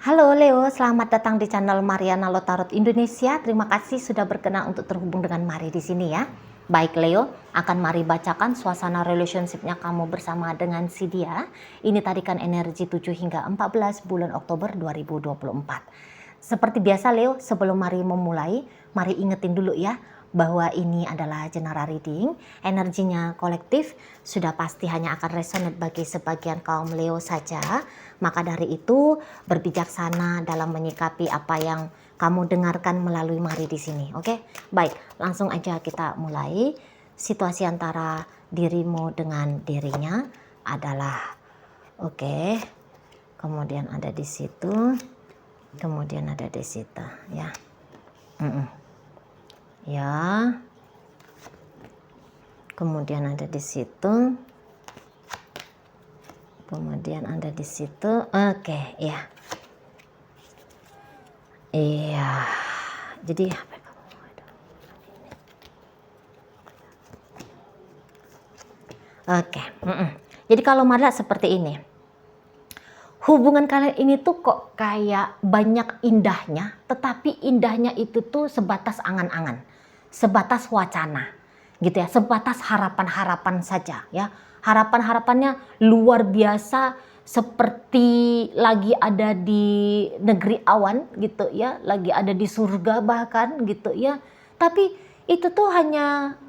Halo Leo, selamat datang di channel Mariana Lotarot Indonesia. Terima kasih sudah berkenan untuk terhubung dengan Mari di sini ya. Baik Leo, akan Mari bacakan suasana relationship-nya kamu bersama dengan si dia. Ini tarikan energi 7 hingga 14 bulan Oktober 2024. Seperti biasa Leo, sebelum Mari memulai, Mari ingetin dulu ya bahwa ini adalah general reading, energinya kolektif, sudah pasti hanya akan resonate bagi sebagian kaum Leo saja. Maka dari itu berbijaksana dalam menyikapi apa yang kamu dengarkan melalui Mari di sini. Oke, baik, langsung aja kita mulai. Situasi antara dirimu dengan dirinya adalah oke. Kemudian ada di situ, kemudian ada di situ, ya. Ya, kemudian ada di situ, kemudian ada di situ. Oke, ya, iya. Jadi oke, jadi kalau Marla seperti ini, hubungan kalian ini tuh kok kayak banyak indahnya, tetapi indahnya itu tuh sebatas angan-angan, sebatas wacana, gitu ya, sebatas harapan-harapan saja ya. Harapan-harapannya luar biasa, seperti lagi ada di negeri awan gitu ya, lagi ada di surga bahkan gitu ya. Tapi itu tuh hanya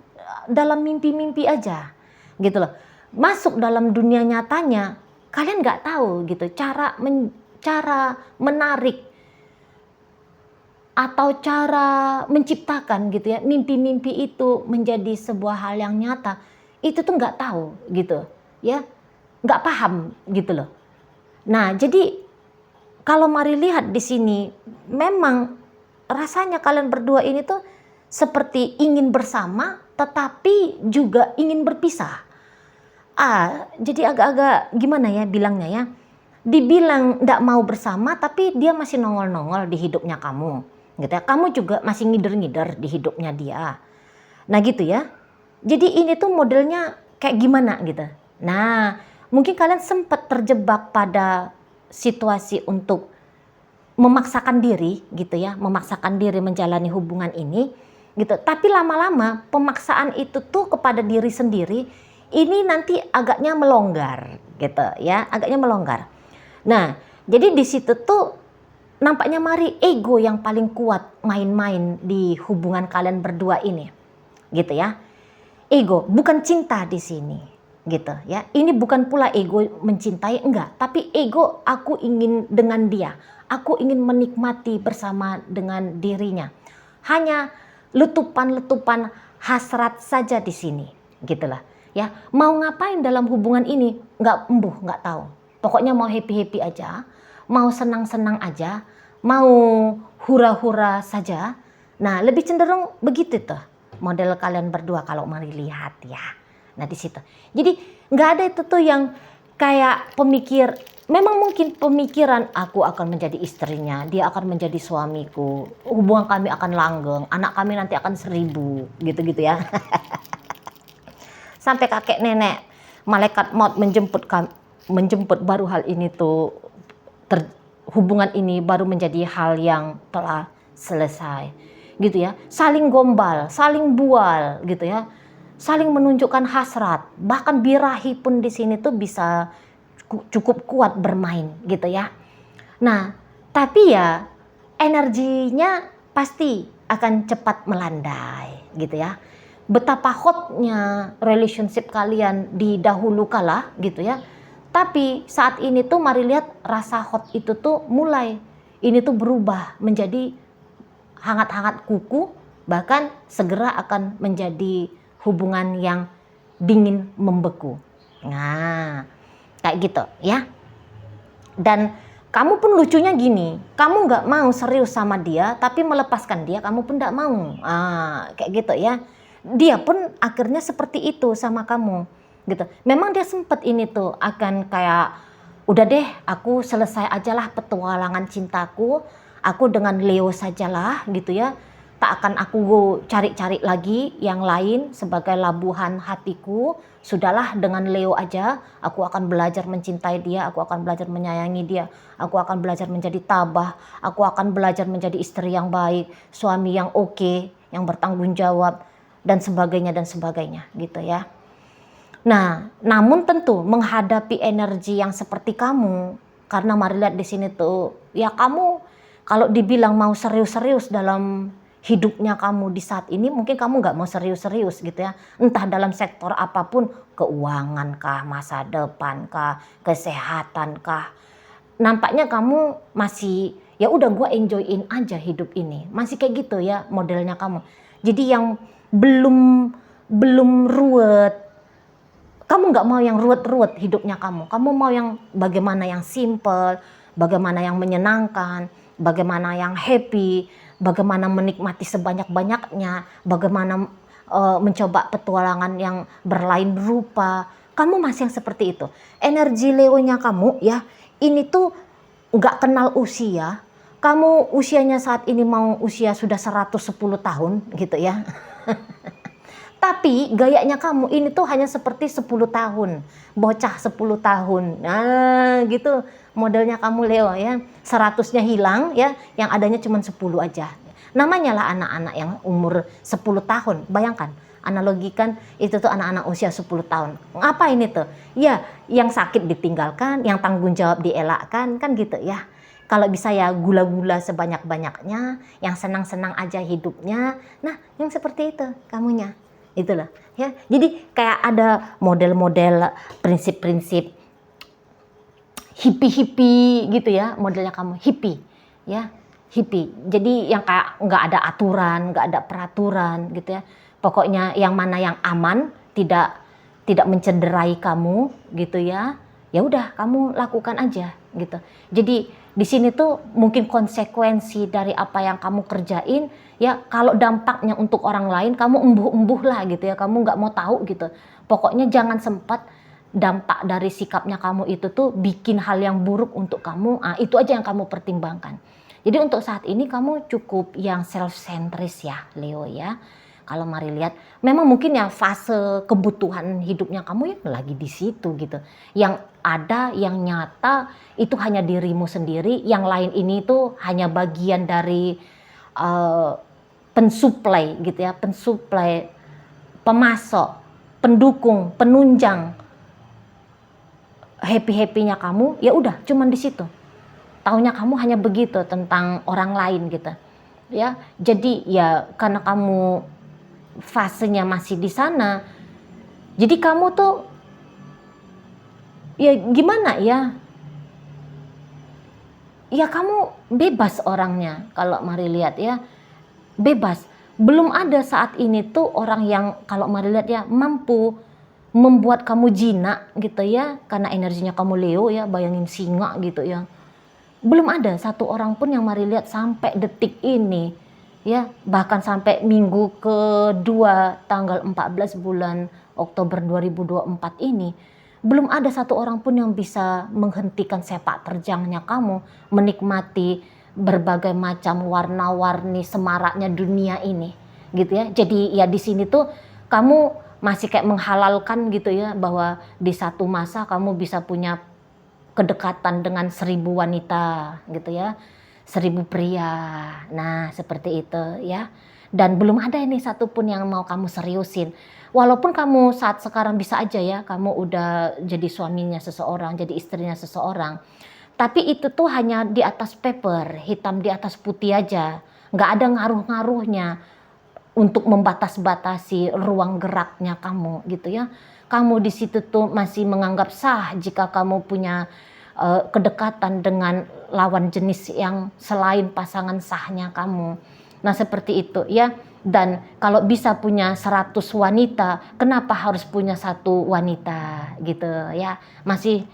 dalam mimpi-mimpi aja gitu loh. Masuk dalam dunia nyatanya kalian nggak tahu gitu cara menarik atau cara menciptakan gitu ya mimpi-mimpi itu menjadi sebuah hal yang nyata. Itu tuh nggak tahu gitu ya, nggak paham gitu loh. Nah jadi kalau Mari lihat di sini memang rasanya kalian berdua ini tuh seperti ingin bersama tetapi juga ingin berpisah. Jadi agak-agak gimana ya bilangnya ya, dibilang nggak mau bersama tapi dia masih nongol-nongol di hidupnya kamu gitu ya, kamu juga masih ngider-ngider di hidupnya dia. Nah gitu ya, jadi ini tuh modelnya kayak gimana gitu. Nah mungkin kalian sempat terjebak pada situasi untuk memaksakan diri gitu ya, memaksakan diri menjalani hubungan ini gitu. Tapi lama-lama pemaksaan itu tuh kepada diri sendiri ini nanti agaknya melonggar gitu ya, agaknya melonggar. Nah, jadi di situ tuh nampaknya Mari ego yang paling kuat main-main di hubungan kalian berdua ini. Gitu ya. Ego, bukan cinta di sini. Gitu ya. Ini bukan pula ego mencintai, enggak, tapi ego aku ingin dengan dia. Aku ingin menikmati bersama dengan dirinya. Hanya letupan-letupan hasrat saja di sini. Gitulah. Ya, mau ngapain dalam hubungan ini nggak tahu. Pokoknya mau happy aja, mau senang aja, mau hura-hura saja. Nah lebih cenderung begitu tuh model kalian berdua kalau Mari lihat ya. Nah di situ. Jadi nggak ada itu tuh yang kayak memang mungkin pemikiran aku akan menjadi istrinya, dia akan menjadi suamiku, hubungan kami akan langgeng, anak kami nanti akan 1000 gitu-gitu ya. Sampai kakek nenek malaikat maut menjemput baru hal ini tuh hubungan ini baru menjadi hal yang telah selesai gitu ya. Saling gombal, saling bual gitu ya, saling menunjukkan hasrat, bahkan birahi pun di sini tuh bisa cukup kuat bermain gitu ya. Nah tapi ya energinya pasti akan cepat melandai gitu ya. Betapa hotnya relationship kalian di dahulu kala gitu ya. Tapi saat ini tuh Mari lihat rasa hot itu tuh mulai ini tuh berubah menjadi hangat-hangat kuku, bahkan segera akan menjadi hubungan yang dingin membeku. Nah, kayak gitu ya. Dan kamu pun lucunya gini, kamu nggak mau serius sama dia, tapi melepaskan dia kamu pun nggak mau. Kayak gitu ya. Dia pun akhirnya seperti itu sama kamu gitu. Memang dia sempat ini tuh akan kayak udah deh aku selesai aja lah petualangan cintaku, aku dengan Leo sajalah gitu ya. tak akan aku cari-cari lagi yang lain sebagai labuhan hatiku. Sudahlah, dengan Leo aja, aku akan belajar mencintai dia, aku akan belajar menyayangi dia, aku akan belajar menjadi tabah, aku akan belajar menjadi istri yang baik, suami yang oke, yang bertanggung jawab, dan sebagainya gitu ya. Nah, namun tentu menghadapi energi yang seperti kamu, karena mari lihat di sini tuh, ya kamu kalau dibilang mau serius-serius dalam hidupnya kamu di saat ini, mungkin kamu nggak mau serius-serius gitu ya. Entah dalam sektor apapun, keuangan kah, masa depan kah, kesehatan kah. Nampaknya kamu masih, ya udah gue enjoyin aja hidup ini. Masih kayak gitu ya modelnya kamu. Jadi yang belum ruwet. Kamu nggak mau yang ruwet-ruwet hidupnya kamu. Kamu mau yang bagaimana yang simple, bagaimana yang menyenangkan, bagaimana yang happy, bagaimana menikmati sebanyak-banyaknya, bagaimana mencoba petualangan yang berlain rupa. Kamu masih yang seperti itu. Energi Leo-nya kamu ya, ini tuh nggak kenal usia. Kamu usianya saat ini mau usia sudah 110 tahun gitu ya. Tapi gayanya kamu ini tuh hanya seperti 10 tahun, bocah 10 tahun. Nah, gitu modelnya kamu Leo ya. 100-nya hilang ya, yang adanya cuma 10 aja. Namanya lah anak-anak yang umur 10 tahun. Bayangkan, analogikan itu tuh anak-anak usia 10 tahun. Apa ini tuh? Ya, yang sakit ditinggalkan, yang tanggung jawab dielakkan, kan gitu ya. Kalau bisa ya gula-gula sebanyak-banyaknya, yang senang-senang aja hidupnya. Nah, yang seperti itu kamunya. Itulah ya. Jadi kayak ada model-model prinsip-prinsip hippie-hippie gitu ya, modelnya kamu hippie ya, hippie. Jadi yang kayak nggak ada aturan, nggak ada peraturan gitu ya. Pokoknya yang mana yang aman, tidak mencederai kamu gitu ya. Ya udah kamu lakukan aja gitu. Jadi di sini tuh mungkin konsekuensi dari apa yang kamu kerjain ya, kalau dampaknya untuk orang lain kamu embuh-embuh lah gitu ya, kamu nggak mau tahu gitu. Pokoknya jangan sempat dampak dari sikapnya kamu itu tuh bikin hal yang buruk untuk kamu. Itu aja yang kamu pertimbangkan. Jadi untuk saat ini kamu cukup yang self-centris ya Leo ya. Kalau mari lihat, memang mungkin ya fase kebutuhan hidupnya kamu ya lagi di situ gitu. Yang ada, yang nyata itu hanya dirimu sendiri. Yang lain ini tuh hanya bagian dari pensuplai gitu ya, pensuplai, pemasok, pendukung, penunjang happy-happynya kamu. Ya udah, cuman di situ. Taunya kamu hanya begitu tentang orang lain gitu. Ya, jadi ya karena kamu fasenya masih di sana, jadi kamu tuh ya gimana ya, ya kamu bebas orangnya. Kalau mari lihat ya, bebas. Belum ada saat ini tuh orang yang kalau mari lihat ya mampu membuat kamu jinak gitu ya, karena energinya kamu Leo ya, bayangin singa gitu ya. Belum ada satu orang pun yang mari lihat sampai detik ini ya, bahkan sampai minggu kedua tanggal 14 bulan Oktober 2024 ini, belum ada satu orang pun yang bisa menghentikan sepak terjangnya kamu menikmati berbagai macam warna-warni semaraknya dunia ini gitu ya. Jadi ya di sini tuh kamu masih kayak menghalalkan gitu ya, bahwa di satu masa kamu bisa punya kedekatan dengan 1000 wanita gitu ya, 1000 pria. Nah seperti itu ya. Dan belum ada ini satupun yang mau kamu seriusin. Walaupun kamu saat sekarang bisa aja ya, kamu udah jadi suaminya seseorang, jadi istrinya seseorang. Tapi itu tuh hanya di atas paper, hitam di atas putih aja. Nggak ada ngaruh-ngaruhnya untuk membatas-batasi ruang geraknya kamu gitu ya. Kamu di situ tuh masih menganggap sah jika kamu punya kedekatan dengan lawan jenis yang selain pasangan sahnya kamu. Nah seperti itu ya. Dan kalau bisa punya 100 wanita, kenapa harus punya 1 wanita gitu ya. Masih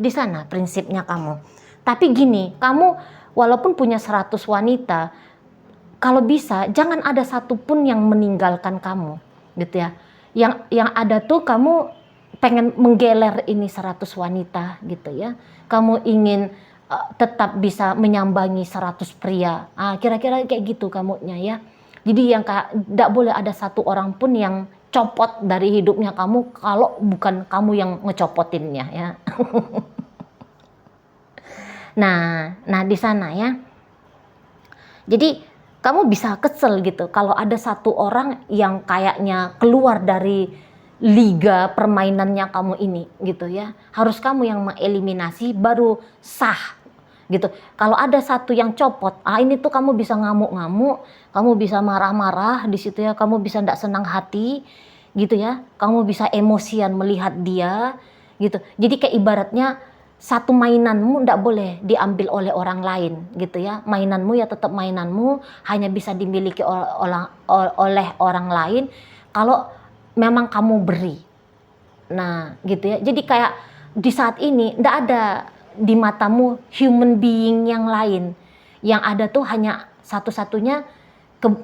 di sana prinsipnya kamu. Tapi gini, kamu walaupun punya 100 wanita, kalau bisa jangan ada satupun yang meninggalkan kamu gitu ya. Yang ada tuh kamu pengen menggeler ini 100 wanita gitu ya. Kamu ingin tetap bisa menyambangi 100 pria. Kira-kira kayak gitu kamunya ya. Jadi yang kayak tidak boleh ada satu orang pun yang copot dari hidupnya kamu kalau bukan kamu yang ngecopotinnya ya. Nah di sana ya. Jadi kamu bisa kesel gitu kalau ada satu orang yang kayaknya keluar dari liga permainannya kamu ini gitu ya. Harus kamu yang mengeliminasi baru sah gitu. Kalau ada satu yang copot, ini tuh kamu bisa ngamuk-ngamuk, kamu bisa marah-marah di situ ya, kamu bisa tidak senang hati gitu ya. Kamu bisa emosian melihat dia gitu. Jadi kayak ibaratnya satu mainanmu tidak boleh diambil oleh orang lain gitu ya. Mainanmu ya tetap mainanmu, hanya bisa dimiliki oleh orang lain kalau memang kamu beri. Nah gitu ya. Jadi kayak di saat ini tidak ada di matamu human being yang lain. Yang ada tuh hanya satu-satunya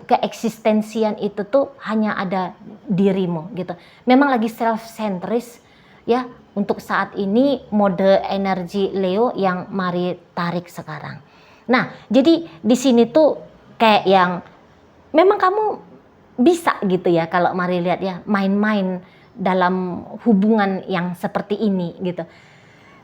keeksistensian itu tuh hanya ada dirimu gitu. Memang lagi self-centris ya. Untuk saat ini mode energi Leo yang mari tarik sekarang. Nah, jadi di sini tuh kayak yang memang kamu bisa gitu ya kalau mari lihat ya, main-main dalam hubungan yang seperti ini gitu.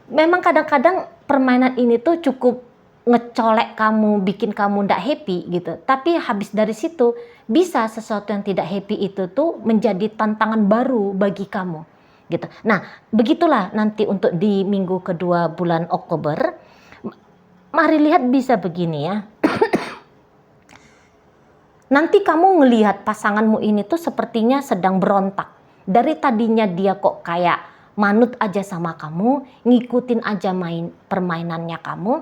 Memang kadang-kadang permainan ini tuh cukup ngecolek kamu, bikin kamu ndak happy gitu. Tapi habis dari situ bisa sesuatu yang tidak happy itu tuh menjadi tantangan baru bagi kamu. Gitu. Nah, begitulah nanti untuk di minggu kedua bulan Oktober. Mari lihat bisa begini ya. Nanti kamu ngelihat pasanganmu ini tuh sepertinya sedang berontak. Dari tadinya dia kok kayak manut aja sama kamu, ngikutin aja permainannya kamu,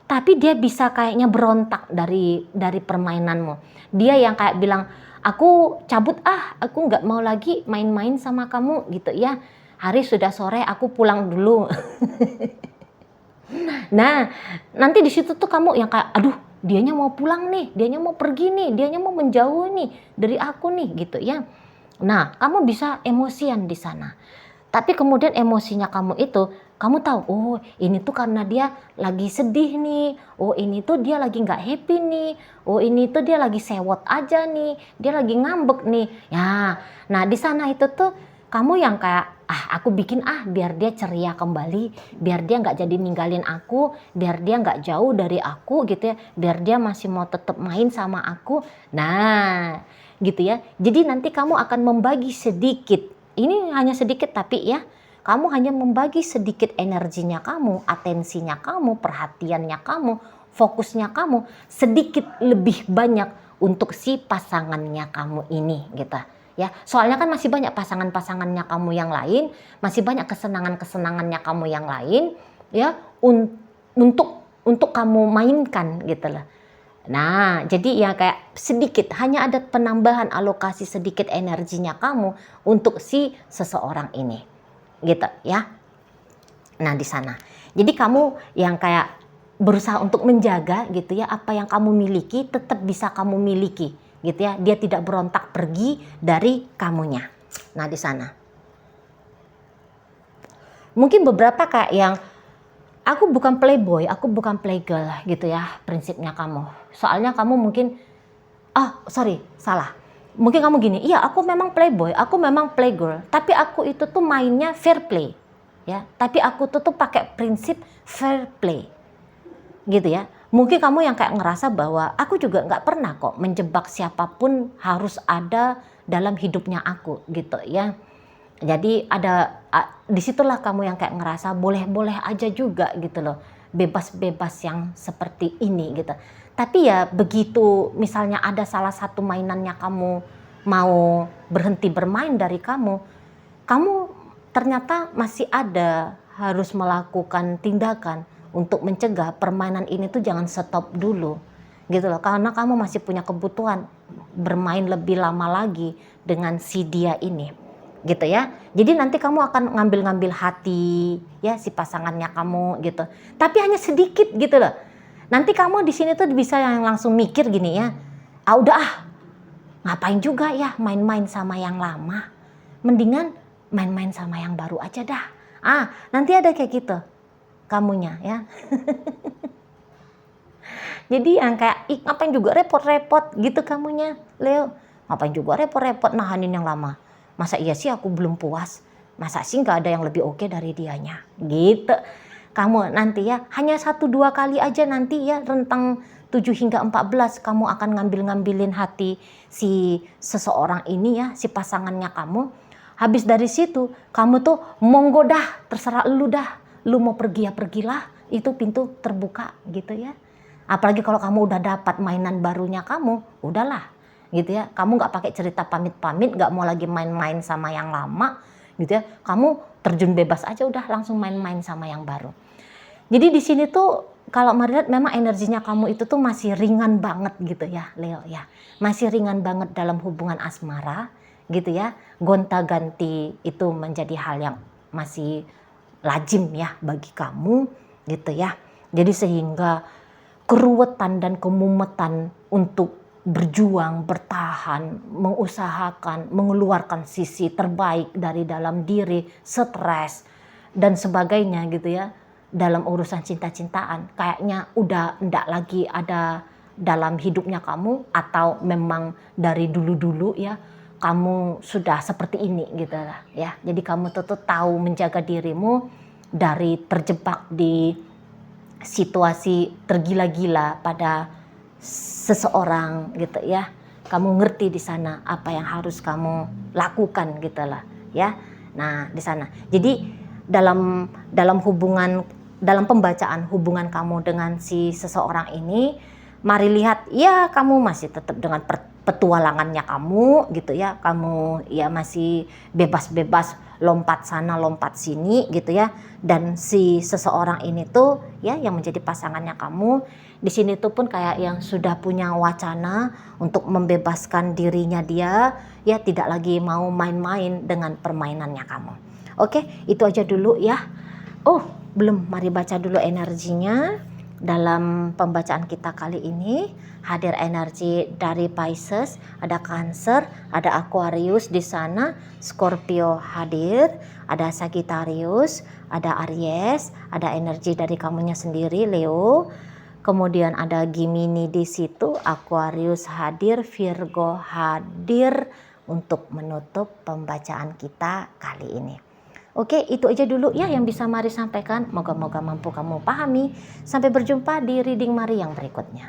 tapi dia bisa kayaknya berontak dari permainanmu. Dia yang kayak bilang, aku cabut aku nggak mau lagi main-main sama kamu gitu ya. Hari sudah sore, aku pulang dulu. Nah, nanti di situ tuh kamu yang kayak, aduh, dianya mau pulang nih, dianya mau pergi nih, dianya mau menjauh nih dari aku nih, gitu ya. Nah, kamu bisa emosian di sana. Tapi kemudian emosinya kamu itu, kamu tahu, oh ini tuh karena dia lagi sedih nih, oh ini tuh dia lagi nggak happy nih, oh ini tuh dia lagi sewot aja nih, dia lagi ngambek nih. Ya, nah di sana itu tuh kamu yang kayak, aku bikin biar dia ceria kembali, biar dia nggak jadi ninggalin aku, biar dia nggak jauh dari aku gitu ya, biar dia masih mau tetap main sama aku. Nah, gitu ya. Jadi nanti kamu akan membagi sedikit, ini hanya sedikit tapi ya, kamu hanya membagi sedikit energinya kamu, atensinya kamu, perhatiannya kamu, fokusnya kamu, sedikit lebih banyak untuk si pasangannya kamu ini gitu. Ya, soalnya kan masih banyak pasangan-pasangannya kamu yang lain, masih banyak kesenangan-kesenangannya kamu yang lain, ya, untuk kamu mainkan gitu loh. Nah, jadi ya kayak sedikit, hanya ada penambahan alokasi sedikit energinya kamu untuk si seseorang ini, gitu ya. Nah di sana, jadi kamu yang kayak berusaha untuk menjaga gitu ya, apa yang kamu miliki tetap bisa kamu miliki. Gitu ya, dia tidak berontak pergi dari kamunya. Nah di sana mungkin beberapa kayak yang aku bukan playboy, aku bukan playgirl gitu ya prinsipnya kamu. Soalnya kamu mungkin salah, mungkin kamu gini, iya aku memang playboy, aku memang playgirl, tapi aku itu tuh mainnya fair play ya, tapi aku tuh pakai prinsip fair play gitu ya. Mungkin kamu yang kayak ngerasa bahwa aku juga nggak pernah kok menjebak siapapun harus ada dalam hidupnya aku gitu ya. Jadi disitulah kamu yang kayak ngerasa boleh-boleh aja juga gitu loh. Bebas-bebas yang seperti ini gitu. Tapi ya begitu misalnya ada salah satu mainannya kamu mau berhenti bermain dari kamu ternyata masih ada harus melakukan tindakan untuk mencegah permainan ini tuh jangan stop dulu gitu loh, karena kamu masih punya kebutuhan bermain lebih lama lagi dengan si dia ini gitu ya. Jadi nanti kamu akan ngambil hati ya si pasangannya kamu gitu, tapi hanya sedikit gitu loh. Nanti kamu di sini tuh bisa yang langsung mikir gini ya, ngapain juga ya main-main sama yang lama, mendingan main-main sama yang baru aja dah. Nanti ada kayak gitu kamunya ya. Jadi yang kayak, ih ngapain juga repot-repot gitu kamunya, Leo. Ngapain juga repot-repot nahanin yang lama. Masa iya sih aku belum puas? Masa sih nggak ada yang lebih oke dari dianya? Gitu. Kamu nanti ya, hanya 1-2 kali aja nanti ya, rentang 7 hingga 14 kamu akan ngambil-ngambilin hati si seseorang ini ya, si pasangannya kamu. Habis dari situ, kamu tuh monggo dah, terserah lu dah. Lu mau pergi ya pergilah, itu pintu terbuka gitu ya. Apalagi kalau kamu udah dapat mainan barunya kamu, udahlah gitu ya. Kamu nggak pakai cerita pamit-pamit, nggak mau lagi main-main sama yang lama gitu ya. Kamu terjun bebas aja udah langsung main-main sama yang baru. Jadi di sini tuh kalau melihat memang energinya kamu itu tuh masih ringan banget gitu ya, Leo ya. Masih ringan banget dalam hubungan asmara gitu ya. Gonta-ganti itu menjadi hal yang masih lazim ya bagi kamu gitu ya. Jadi sehingga keruwetan dan kemumetan untuk berjuang, bertahan, mengusahakan, mengeluarkan sisi terbaik dari dalam diri, stres dan sebagainya gitu ya. Dalam urusan cinta-cintaan kayaknya udah enggak lagi ada dalam hidupnya kamu, atau memang dari dulu-dulu ya kamu sudah seperti ini gitu lah ya. Jadi kamu tuh tahu menjaga dirimu dari terjebak di situasi tergila-gila pada seseorang gitu ya. Kamu ngerti di sana apa yang harus kamu lakukan gitu lah ya. Nah, di sana. Jadi dalam hubungan, dalam pembacaan hubungan kamu dengan si seseorang ini, mari lihat ya kamu masih tetap dengan petualangannya kamu gitu ya. Kamu ya masih bebas-bebas lompat sana lompat sini gitu ya. Dan si seseorang ini tuh ya yang menjadi pasangannya kamu di sini tuh pun kayak yang sudah punya wacana untuk membebaskan dirinya dia ya, tidak lagi mau main-main dengan permainannya kamu. Oke, itu aja dulu ya. Oh, belum, mari baca dulu energinya. Dalam pembacaan kita kali ini hadir energi dari Pisces, ada Cancer, ada Aquarius di sana, Scorpio hadir, ada Sagittarius, ada Aries, ada energi dari kamunya sendiri Leo. Kemudian ada Gemini di situ, Aquarius hadir, Virgo hadir untuk menutup pembacaan kita kali ini. Oke, itu aja dulu ya yang bisa Mari sampaikan. Moga-moga mampu kamu pahami. Sampai berjumpa di reading Mari yang berikutnya.